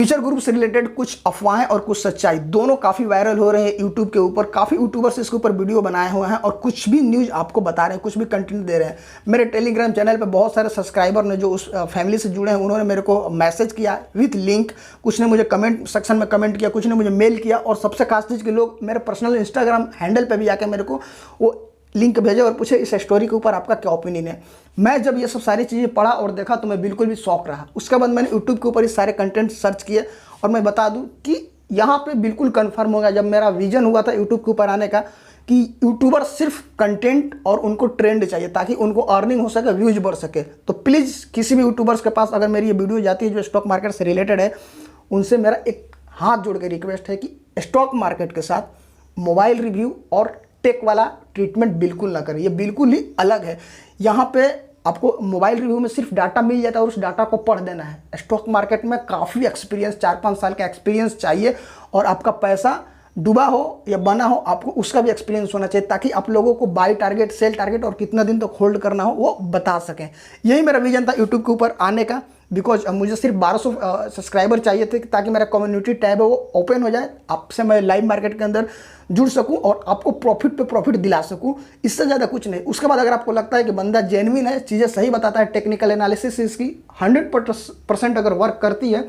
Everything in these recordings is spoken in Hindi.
फ्यूचर ग्रुप से रिलेटेड कुछ अफवाहें और कुछ सच्चाई दोनों काफ़ी वायरल हो रहे हैं यूट्यूब के ऊपर। काफ़ी यूट्यूबर्स इसके ऊपर वीडियो बनाए हुए हैं और कुछ भी न्यूज़ आपको बता रहे हैं, कुछ भी कंटेंट दे रहे हैं। मेरे टेलीग्राम चैनल पे बहुत सारे सब्सक्राइबर ने जो उस फैमिली से जुड़े हैं उन्होंने मेरे को मैसेज किया विथ लिंक, कुछ ने मुझे कमेंट सेक्शन में कमेंट किया, कुछ ने मुझे मेल किया और सबसे खास चीज़ के लोग मेरे पर्सनल इंस्टाग्राम हैंडल पर भी आके मेरे को वो लिंक भेजे और पूछे इस स्टोरी के ऊपर आपका क्या ओपिनियन है। मैं जब ये सब सारी चीज़ें पढ़ा और देखा तो मैं बिल्कुल भी शॉक रहा। उसके बाद मैंने यूट्यूब के ऊपर इस सारे कंटेंट सर्च किए और मैं बता दूं कि यहाँ पे बिल्कुल कंफर्म हो गया जब मेरा विजन हुआ था यूट्यूब के ऊपर आने का कि यूट्यूबर सिर्फ कंटेंट और उनको ट्रेंड चाहिए ताकि उनको अर्निंग हो सके, व्यूज बढ़ सके। तो प्लीज़ किसी भी यूट्यूबर्स के पास अगर मेरी ये वीडियो जाती है जो स्टॉक मार्केट से रिलेटेड है, उनसे मेरा एक हाथ जोड़ के रिक्वेस्ट है कि स्टॉक मार्केट के साथ मोबाइल रिव्यू और टेक वाला ट्रीटमेंट बिल्कुल ना करें। ये बिल्कुल ही अलग है। यहाँ पे आपको मोबाइल रिव्यू में सिर्फ डाटा मिल जाता है और उस डाटा को पढ़ देना है। स्टॉक मार्केट में काफ़ी एक्सपीरियंस, 4-5 साल का एक्सपीरियंस चाहिए और आपका पैसा डूबा हो या बना हो आपको उसका भी एक्सपीरियंस होना चाहिए ताकि आप लोगों को बाई टारगेट, सेल टारगेट और कितना दिन तक होल्ड करना हो वो बता सकें। यही मेरा विजन था यूट्यूब के ऊपर आने का। बिकॉज मुझे सिर्फ 1200 सब्सक्राइबर चाहिए थे ताकि मेरा कम्युनिटी टैब है वो ओपन हो जाए, आपसे मैं लाइव मार्केट के अंदर जुड़ सकूं और आपको प्रॉफिट पे प्रॉफिट दिला सकूं। इससे ज़्यादा कुछ नहीं। उसके बाद अगर आपको लगता है कि बंदा जेन्युइन है, चीज़ें सही बताता है, टेक्निकल एनालिसिस इसकी 100% अगर वर्क करती है,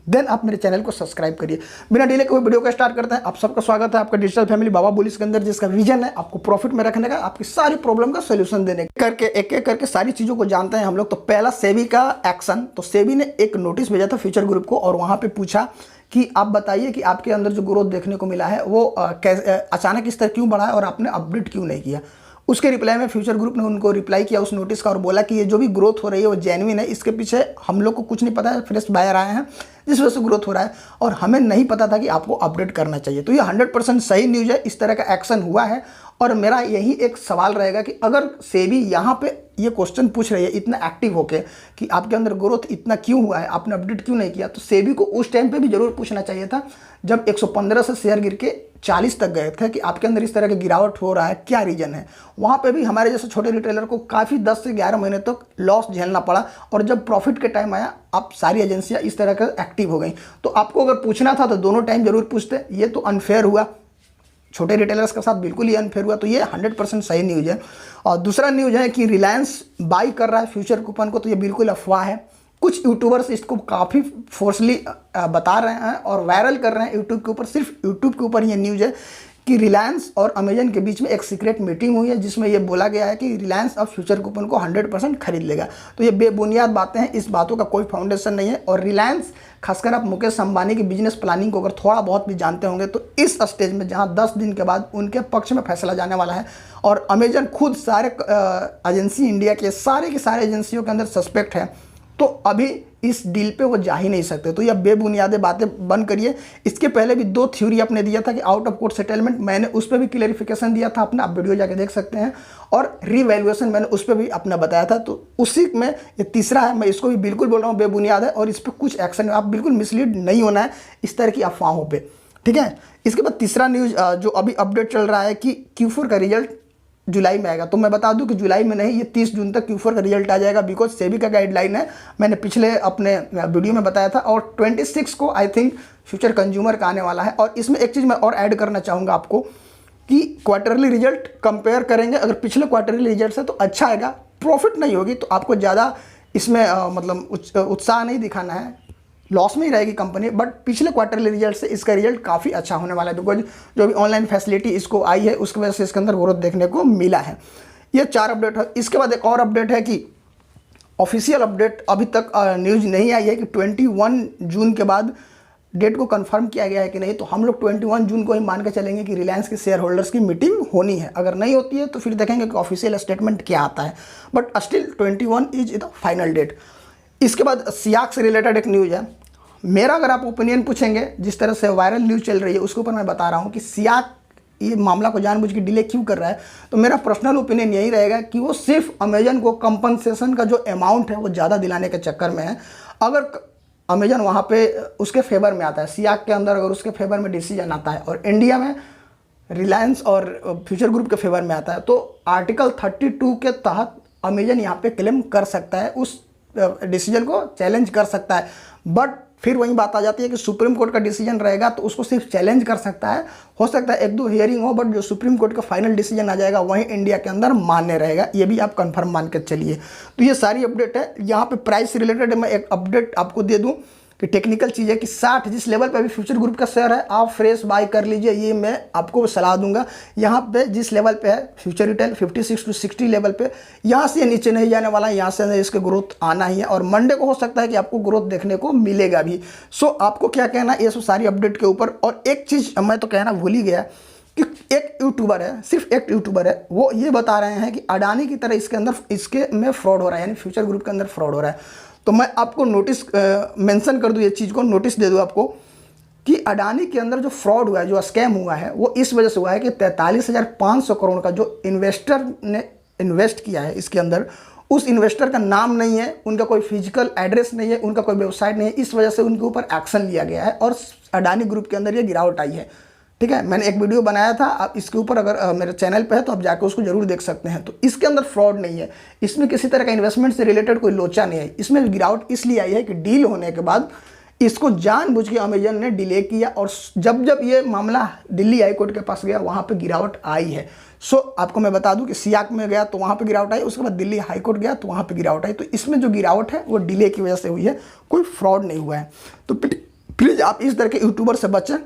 देन आप मेरे चैनल को सब्सक्राइब करिए। बिना डिले के हुए वीडियो को स्टार्ट करते हैं। आप सबका स्वागत है आपका डिजिटल फैमिली बाबा बुलिस के अंदर, जिसका विजन है आपको प्रॉफिट में रखने का, आपकी सारी प्रॉब्लम का सोल्यूशन देने का। एक एक करके सारी चीज़ों को जानते हैं हम लोग। तो पहला सेबी का एक्शन। तो सेबी ने एक नोटिस भेजा था फ्यूचर ग्रुप को और वहाँ पे पूछा कि आप बताइए कि आपके अंदर जो ग्रोथ देखने को मिला है वो अचानक इस तरह क्यों बढ़ा है और आपने अपडेट क्यों नहीं किया। उसके रिप्लाई में फ्यूचर ग्रुप ने उनको रिप्लाई किया उस नोटिस का और बोला कि ये जो भी ग्रोथ हो रही है वो जेन्युइन है, इसके पीछे हम लोग को कुछ नहीं पता है, फ्रेश बायर आए हैं जिस वजह से ग्रोथ हो रहा है और हमें नहीं पता था कि आपको अपडेट करना चाहिए। तो ये 100% सही न्यूज़ है। इस तरह का एक्शन हुआ है और मेरा यही एक सवाल रहेगा कि अगर सेबी यहाँ पे ये क्वेश्चन पूछ रही है इतना एक्टिव होके कि आपके अंदर ग्रोथ इतना क्यों हुआ है, आपने अपडेट क्यों नहीं किया, तो सेबी को उस टाइम पे भी जरूर पूछना चाहिए था जब 115 से शेयर गिर के 40 तक गए थे कि आपके अंदर इस तरह की गिरावट हो रहा है, क्या रीजन है। वहाँ पे भी हमारे जैसे छोटे रिटेलर को काफ़ी 10 से 11 महीने तक लॉस झेलना पड़ा और जब प्रॉफिट के टाइम आया आप सारी एजेंसियाँ इस तरह का एक्टिव हो गई। तो आपको अगर पूछना था तो दोनों टाइम जरूर पूछते। ये तो अनफेयर हुआ, छोटे रिटेलर्स के साथ बिल्कुल ही अनफेयर हुआ। तो ये 100% सही न्यूज़ है। और दूसरा न्यूज़ है कि रिलायंस बाई कर रहा है फ्यूचर कूपन को, तो ये बिल्कुल अफवाह है। कुछ यूट्यूबर्स इसको काफ़ी फोर्सली बता रहे हैं और वायरल कर रहे हैं यूट्यूब के ऊपर। सिर्फ यूट्यूब के ऊपर ये न्यूज़ है कि रिलायंस और अमेजन के बीच में एक सीक्रेट मीटिंग हुई है जिसमें यह बोला गया है कि रिलायंस अब फ्यूचर कूपन को 100% खरीद लेगा। तो ये बेबुनियाद बातें हैं, इस बातों का कोई फाउंडेशन नहीं है। और रिलायंस, खासकर आप मुकेश अंबानी की बिजनेस प्लानिंग को अगर थोड़ा बहुत भी जानते होंगे तो इस स्टेज में जहां 10 दिन के बाद उनके पक्ष में फैसला जाने वाला है और अमेजन खुद सारे एजेंसी इंडिया के सारे की सारे एजेंसियों के अंदर सस्पेक्ट है, तो अभी इस डील पे वो जा ही नहीं सकते। तो यह बेबुनियादे बातें बंद करिए। इसके पहले भी 2 थ्योरी आपने दिया था कि आउट ऑफ कोर्ट सेटलमेंट, मैंने उस पर भी क्लैरिफिकेशन दिया था अपना, आप वीडियो जाके देख सकते हैं। और रीवैल्यूएशन मैंने उस पर भी अपना बताया था। तो उसी में ये तीसरा है, मैं इसको भी बिल्कुल बोल रहा हूँ बेबुनियाद है और इस पर कुछ एक्शन, आप बिल्कुल मिसलीड नहीं होना है इस तरह की अफवाहों पर, ठीक है। इसके बाद तीसरा न्यूज़ जो अभी अपडेट चल रहा है कि Q4 का रिजल्ट जुलाई में आएगा। तो मैं बता दूं कि जुलाई में नहीं, ये 30 जून तक Q4 का रिजल्ट आ जाएगा। बिकॉज सेबी का गाइडलाइन है, मैंने पिछले अपने वीडियो में बताया था। और 26 को आई थिंक फ्यूचर कंज्यूमर का आने वाला है। और इसमें एक चीज़ मैं और ऐड करना चाहूँगा आपको कि क्वार्टरली रिजल्ट कंपेयर करेंगे, अगर पिछले क्वार्टरली रिजल्ट से तो अच्छा आएगा, प्रॉफिट नहीं होगी तो आपको ज़्यादा इसमें मतलब उत्साह नहीं दिखाना है, लॉस में ही रहेगी कंपनी। बट पिछले क्वार्टरली रिजल्ट से इसका रिजल्ट काफ़ी अच्छा होने वाला है बिकॉज जो भी ऑनलाइन फैसिलिटी इसको आई है उसकी वजह से इसके अंदर ग्रोथ देखने को मिला है। ये 4 अपडेट है। इसके बाद एक और अपडेट है कि ऑफिशियल अपडेट अभी तक न्यूज़ नहीं आई है कि 21 जून के बाद डेट को कंफर्म किया गया है कि नहीं। तो हम लोग 21 जून को ही मान के चलेंगे कि रिलायंस के शेयर होल्डर्स की मीटिंग होनी है। अगर नहीं होती है तो फिर देखेंगे कि ऑफिशियल स्टेटमेंट क्या आता है। But still 21 is the final date. इसके बाद सियाक से रिलेटेड एक न्यूज़ है। मेरा अगर आप ओपिनियन पूछेंगे, जिस तरह से वायरल न्यूज़ चल रही है उसके ऊपर मैं बता रहा हूँ कि सियाक ये मामला को जानबूझ के डिले क्यों कर रहा है। तो मेरा पर्सनल ओपिनियन यही रहेगा कि वो सिर्फ अमेजन को कंपनसेशन का जो अमाउंट है वो ज़्यादा दिलाने के चक्कर में है। अगर अमेजन वहाँ पे उसके फेवर में आता है, सियाक के अंदर अगर उसके फेवर में डिसीजन आता है और इंडिया में रिलायंस और फ्यूचर ग्रुप के फेवर में आता है, तो आर्टिकल 32 के तहत अमेजन यहाँ पे क्लेम कर सकता है, उस डिसीजन को चैलेंज कर सकता है। बट फिर वही बात आ जाती है कि सुप्रीम कोर्ट का डिसीजन रहेगा तो उसको सिर्फ चैलेंज कर सकता है, हो सकता है 1-2 हियरिंग हो, बट जो सुप्रीम कोर्ट का फाइनल डिसीजन आ जाएगा वही इंडिया के अंदर मान्य रहेगा। ये भी आप कंफर्म मान के चलिए। तो ये सारी अपडेट है। यहाँ पे प्राइस से रिलेटेड मैं एक अपडेट आपको दे दूँ कि टेक्निकल चीज़ है कि 60 जिस लेवल पे अभी फ्यूचर ग्रुप का शेयर है, आप फ्रेश बाय कर लीजिए, ये मैं आपको सलाह दूंगा। यहाँ पे जिस लेवल पे है फ्यूचर रिटेल 56 to 60 लेवल पे, यहाँ से नीचे नहीं जाने वाला है, यहाँ से इसके ग्रोथ आना ही है और मंडे को हो सकता है कि आपको ग्रोथ देखने को मिलेगा भी। सो आपको क्या कहना ये सब सारी अपडेट के ऊपर। और एक चीज़ मैं तो कहना भूल ही गया कि एक यूट्यूबर है, सिर्फ एक यूट्यूबर है, वो ये बता रहे हैं कि अडानी की तरह इसके में फ्रॉड हो रहा है, यानी फ्यूचर ग्रुप के अंदर फ्रॉड हो रहा है। तो मैं आपको नोटिस मेंशन कर दूं, ये चीज़ को नोटिस दे दूं आपको कि अडानी के अंदर जो फ्रॉड हुआ है, जो स्कैम हुआ है, वो इस वजह से हुआ है कि 43,500 करोड़ का जो इन्वेस्टर ने इन्वेस्ट किया है इसके अंदर, उस इन्वेस्टर का नाम नहीं है, उनका कोई फिजिकल एड्रेस नहीं है, उनका कोई वेबसाइट नहीं है। इस वजह से उनके ऊपर एक्शन लिया गया है और अडानी ग्रुप के अंदर ये गिरावट आई है। ठीक है, मैंने एक वीडियो बनाया था, आप इसके ऊपर अगर मेरे चैनल पे है तो आप जाकर उसको जरूर देख सकते हैं। तो इसके अंदर फ्रॉड नहीं है, इसमें किसी तरह का इन्वेस्टमेंट से रिलेटेड कोई लोचा नहीं है। इसमें गिरावट इसलिए आई है कि डील होने के बाद इसको जानबूझ के अमेजन ने डिले किया और जब ये मामला दिल्ली हाई कोर्ट के पास गया वहाँ पे गिरावट आई है। सो आपको मैं बता दूं कि सियाक में गया तो वहाँ पे गिरावट आई, उसके बाद दिल्ली हाई कोर्ट गया तो वहाँ पे गिरावट आई। तो इसमें जो गिरावट है वो डिले की वजह से हुई है, कोई फ्रॉड नहीं हुआ है। तो प्लीज़ आप इस तरह के यूट्यूबर से बचें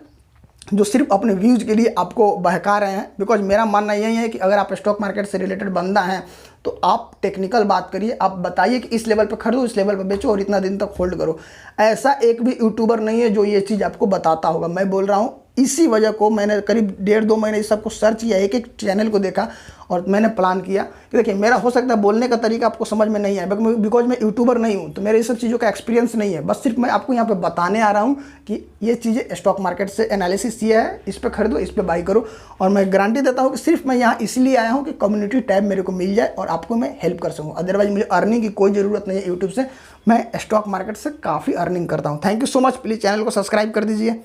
जो सिर्फ अपने व्यूज़ के लिए आपको बहका रहे हैं। बिकॉज मेरा मानना यही है कि अगर आप स्टॉक मार्केट से रिलेटेड बंदा हैं तो आप टेक्निकल बात करिए, आप बताइए कि इस लेवल पर खरीदो, इस लेवल पर बेचो और इतना दिन तक होल्ड करो। ऐसा एक भी यूट्यूबर नहीं है जो ये चीज़ आपको बताता होगा। मैं बोल रहा हूँ, इसी वजह को मैंने करीब 1.5-2 महीने इस सबको सर्च किया, एक चैनल को देखा और मैंने प्लान किया कि देखिए मेरा हो सकता है बोलने का तरीका आपको समझ में नहीं आए, बिकॉज मैं यूट्यूबर नहीं हूँ, तो मेरे ये सब चीज़ों का एक्सपीरियंस नहीं है। बस सिर्फ मैं आपको यहाँ पे बताने आ रहा हूँ कि ये चीज़ें स्टॉक मार्केट से एनालिसिस ये है, इस पर खरीदो, इस पर बाई करो। और मैं गारंटी देता हूँ कि सिर्फ मैं यहाँ इसलिए आया हूँ कि कम्युनिटी टैब मेरे को मिल जाए और आपको मैं हेल्प कर सकूँ। अदरवाइज मुझे अर्निंग की कोई ज़रूरत नहीं है यूट्यूब से, मैं स्टॉक मार्केट से काफ़ी अर्निंग करता हूँ। Thank you so much. Please channel को सब्सक्राइब कर दीजिए।